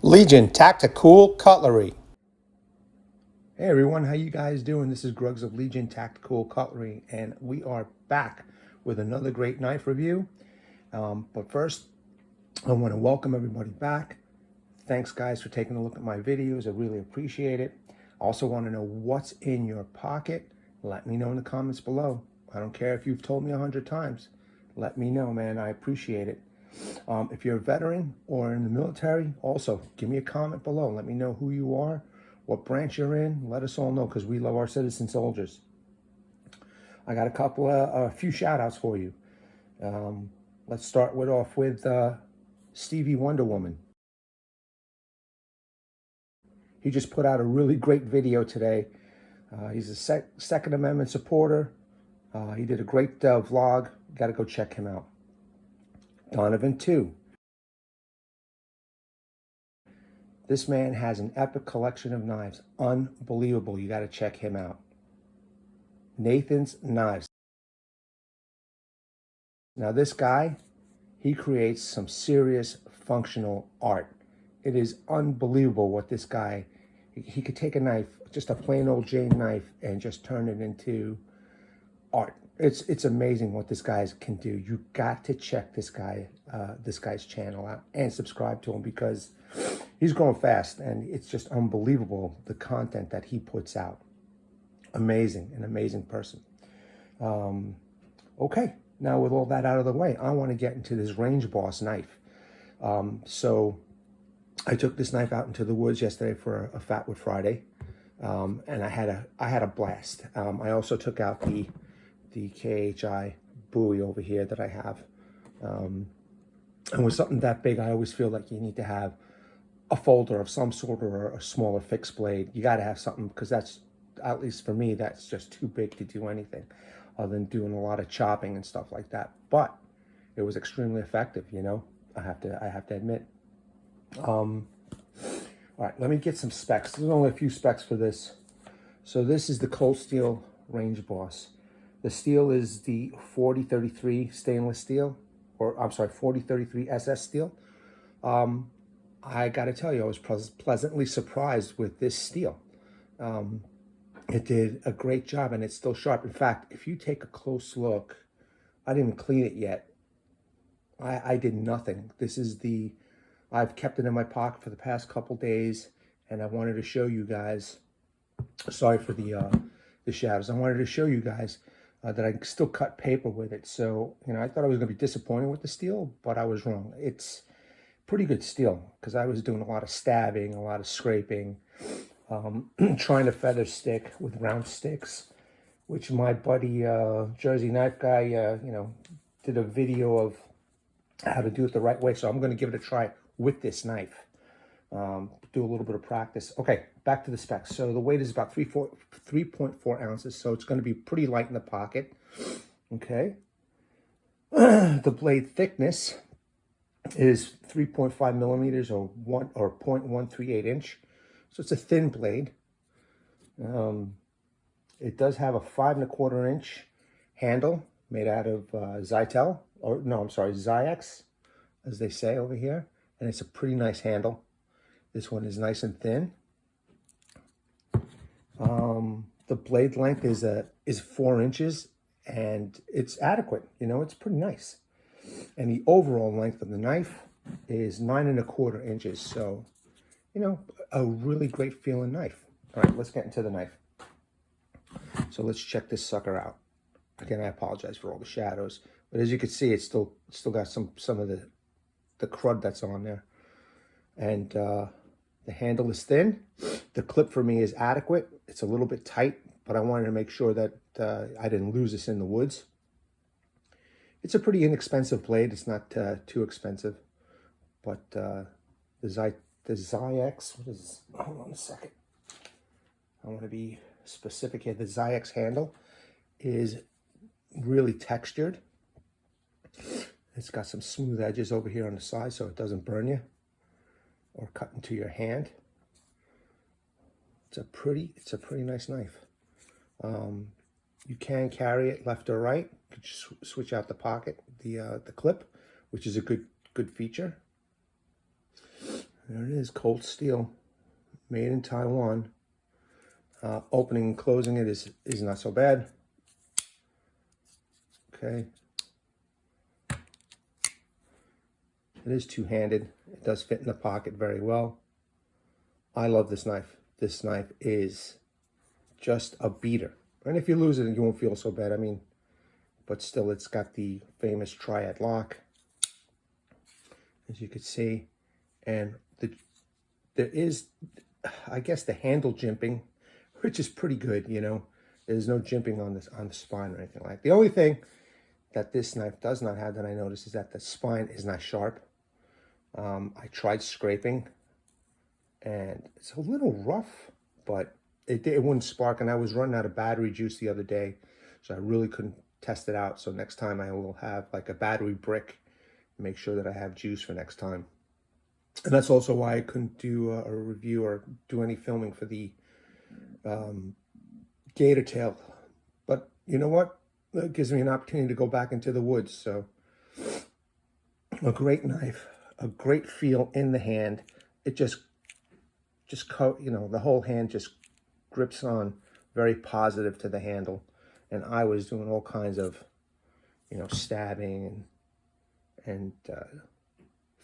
Legion Tactical Cutlery. Hey everyone, how you guys doing? This is Grugs of Legion Tactical Cutlery, and we are back with another great knife review. But first, I want to welcome everybody back. Thanks guys for taking a look at my videos. I really appreciate it. I also want to know what's in your pocket. Let me know in the comments below. I don't care if you've told me 100 times. Let me know, man. I appreciate it. If you're a veteran or in the military, also give me a comment below. Let me know who you are, what branch you're in. Let us all know, because we love our citizen soldiers. I got a few shout outs for you. Let's start off with Stevie Wonder Woman. He just put out a really great video today. He's a Second Amendment supporter. He did a great vlog. Got to go check him out. Donovan 2. This man has an epic collection of knives. Unbelievable. You got to check him out. Nathan's Knives. Now this guy, he creates some serious functional art. It is unbelievable what this guy, he could take a knife, just a plain old Jane knife, and just turn it into art. It's amazing what this guy can do. You got to check this guy's channel out and subscribe to him, because he's growing fast, and it's just unbelievable the content that he puts out. Amazing, an amazing person. Okay, now with all that out of the way, I want to get into this Range Boss knife. So I took this knife out into the woods yesterday for a Fatwood Friday, and I had a blast. I also took out the KHI buoy over here that I have. And with something that big, I always feel like you need to have a folder of some sort, or a smaller fixed blade. You got to have something, because that's, at least for me, that's just too big to do anything other than doing a lot of chopping and stuff like that. But it was extremely effective, you know, I have to admit. All right, let me get some specs. There's only a few specs for this. So this is the Cold Steel Range Boss. The steel is the 4033 stainless steel, or I'm sorry, 4033 SS steel. I got to tell you, I was pleasantly surprised with this steel. It did a great job, and it's still sharp. In fact, if you take a close look, I didn't even clean it yet. I did nothing. I've kept it in my pocket for the past couple days, and I wanted to show you guys, sorry for the shadows. I wanted to show you guys that I still cut paper with it. So, you know, I thought I was going to be disappointed with the steel, but I was wrong. It's pretty good steel, because I was doing a lot of stabbing, a lot of scraping, trying to feather stick with round sticks, which my buddy Jersey Knife Guy, you know, did a video of how to do it the right way. So I'm going to give it a try with this knife. Do a little bit of practice. Okay, back to the specs. So the weight is about 3.4 ounces, so it's going to be pretty light in the pocket. Okay. The blade thickness is 3.5 millimeters, or 0.138 inch. So it's a thin blade. It does have a 5¼ inch handle made out of Zytel, or no, I'm sorry, Zyx, as they say over here. And it's a pretty nice handle. This one is nice and thin. The blade length is 4 inches, and it's adequate. You know, it's pretty nice. And the overall length of the knife is 9¼ inches. So, you know, a really great feeling knife. All right, let's get into the knife. So let's check this sucker out. Again, I apologize for all the shadows, but as you can see, it's still got some of the crud that's on there. And the handle is thin. The clip for me is adequate. It's a little bit tight, but I wanted to make sure that I didn't lose this in the woods. It's a pretty inexpensive blade. It's not too expensive, but the Zyx, what is, hold on a second. I want to be specific here. The Zyx handle is really textured. It's got some smooth edges over here on the side, so it doesn't burn you or cut into your hand. It's a pretty nice knife. You can carry it left or right. You can switch out the pocket, the clip, which is a good feature. There it is, cold steel, made in Taiwan. Opening and closing it is not so bad. Okay. It is two-handed. It does fit in the pocket very well. I love this knife. This knife is just a beater. And if you lose it, you won't feel so bad. I mean, but still, it's got the famous triad lock, as you can see. And there is, I guess, the handle jimping, which is pretty good, you know. There's no jimping on the spine or anything like that. The only thing that this knife does not have that I noticed is that the spine is not sharp. I tried scraping, and it's a little rough, but it wouldn't spark. And I was running out of battery juice the other day, so I really couldn't test it out. So next time I will have like a battery brick, make sure that I have juice for next time. And that's also why I couldn't do a review or do any filming for the gator tail. But you know what? It gives me an opportunity to go back into the woods. So a great knife, a great feel in the hand. It just you know, the whole hand just grips on, very positive to the handle. And I was doing all kinds of, you know, stabbing and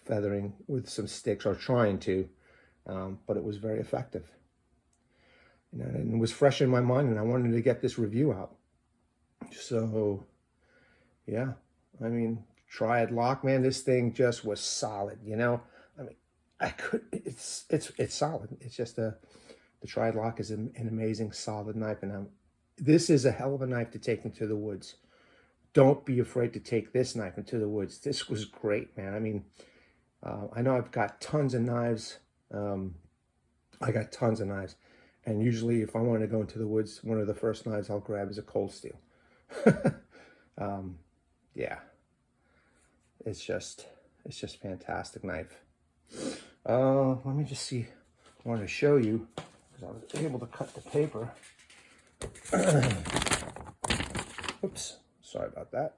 feathering with some sticks, or trying to, but it was very effective. You know, and it was fresh in my mind, and I wanted to get this review out. So, yeah, I mean, triad lock, man, this thing just was solid, you know. I mean, it's solid. It's just the triad lock is an amazing, solid knife, and this is a hell of a knife to take into the woods. Don't be afraid to take this knife into the woods. This was great, man. I mean, I know I've got tons of knives. I got tons of knives. And usually if I want to go into the woods, one of the first knives I'll grab is a cold steel. Yeah, it's just fantastic knife. Let me just see. I want to show you, because I was able to cut the paper. Oops, sorry about that.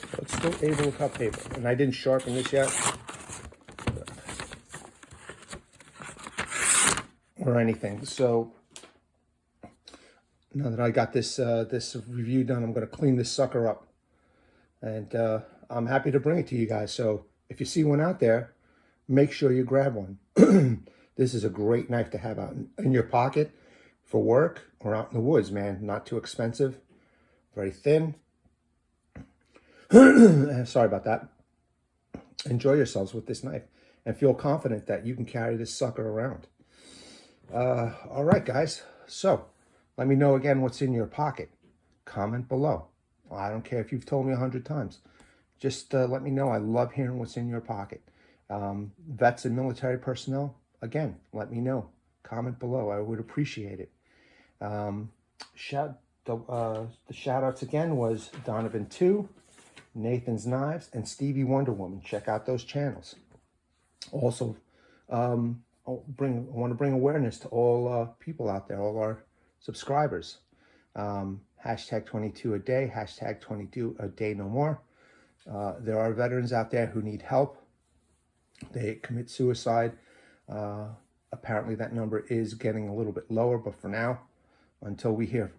So it's still able to cut paper, and I didn't sharpen this yet, or anything. So now that I got this this review done, I'm going to clean this sucker up, and I'm happy to bring it to you guys. So if you see one out there, make sure you grab one. This is a great knife to have out in your pocket for work or out in the woods, man. Not too expensive, very thin. Sorry about that. Enjoy yourselves with this knife and feel confident that you can carry this sucker around. All right, guys. So let me know again what's in your pocket. Comment below. I don't care if you've told me 100 times. Just let me know. I love hearing what's in your pocket. Vets and military personnel, again, let me know. Comment below. I would appreciate it. The shout outs again was Donovan 2, Nathan's Knives, and Stevie Wonder Woman. Check out those channels. Also, I want to bring awareness to all people out there, all our subscribers. Hashtag 22 a day, hashtag 22 a day no more. There are veterans out there who need help. They commit suicide. Apparently that number is getting a little bit lower, but for now, until we hear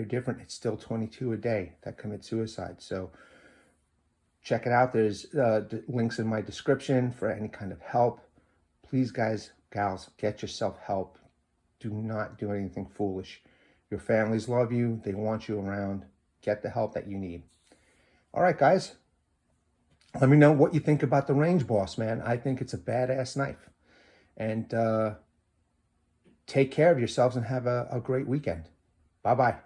different, it's still 22 a day that commit suicide. So check it out. There's links in my description for any kind of help. Please, guys, gals, get yourself help. Do not do anything foolish. Your families love you. They want you around. Get the help that you need. All right, guys. Let me know what you think about the Range Boss, man. I think it's a badass knife. And take care of yourselves and have a great weekend. Bye-bye.